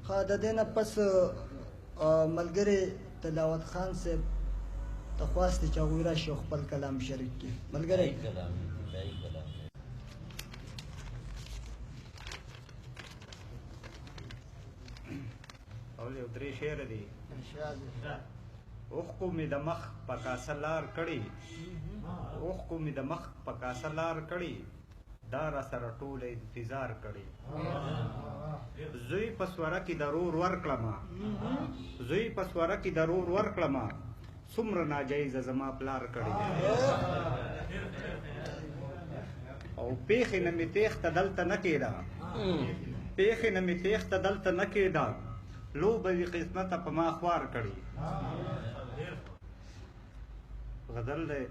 ها د دې نه پس ملګری تلاوت خان صاحب ته خواستې چې هغوی راشي او خپل کلام شریک کړي. ملګری او یو درې شعر دي. اوښکو مې د مخ په کاسه لار کړي، اوښکو مې د مخ په کاسه لار کړي، دا را سره ټوله انتظار کړي. زوی په سوره کې ضرور ورکړمه، زوی په سوره کې ضرور ورکړمه، څومره ناجایزه زما پلار کړي. او پیښې نه مې تېښته دلته نه کېده، پیښې نه مې تېښته دلته نه کېده، لوبه وي قسمته په ما خوار کړي. غزل دی.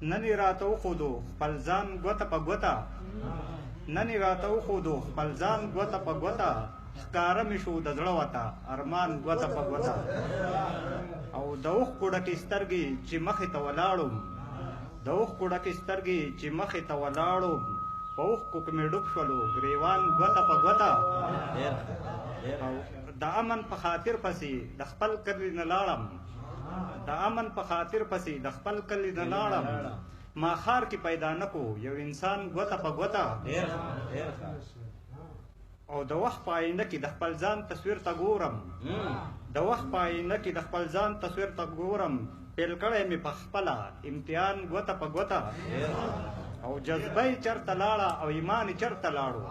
نن یې راته وښودو خپل ځان ګوته په ګوته، نن یې راته وښودو خپل ځان ګوته په ګوته، ښکاره مې شو د زړه وته ارمان ګوته په ګوته. او د اوښکو ډکې سترګې چې مخې ته ولاړم، د اوښکو ډکې سترګې چې مخې ته ولاړم، په اوښکو کې مې ډوب شولو ګریوان ګوته په ګوته. او د امن په خاطر پسې د خپل کلي نه لاړم، د امن په خاطر پسې د خپل کلي نه لاړم، ما ښار کې پیدا نه کو یو انسان ګوته په ګوته. او د وخت په آینه کې د خپل ځان تصویر ته ګورم، د وخت په آینه کې د خپل ځان تصویر ته ګورم، پیل کړی مې په خپله امتحان ګوته په ګوته. او جذبه یې چرته لاړه او ایمان یې چرته لاړو،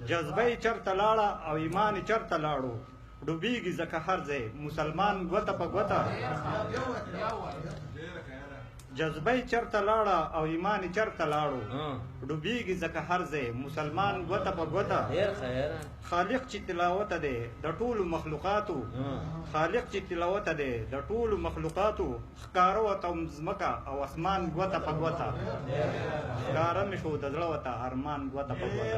جذبه یې چرته لاړه او ایمان یې چرته لاړو، ډوبېږي ځکه هر ځای مسلمان ګوته په ګوته. جذبه یې چرته لاړه او ایمان یې چرته لاړو، ډوبېږي ځکه هر ځای مسلمان ګوته په ګوته. خالق چې تلاوت دی د ټولو مخلوقاتو، خالق چې تلاوت دی د ټولو مخلوقاتو، ښکاره وته ځمکه او اسمان ګوته په ګوته، ښکاره مې شو د زړه وته ارمان ګوته په ګوته.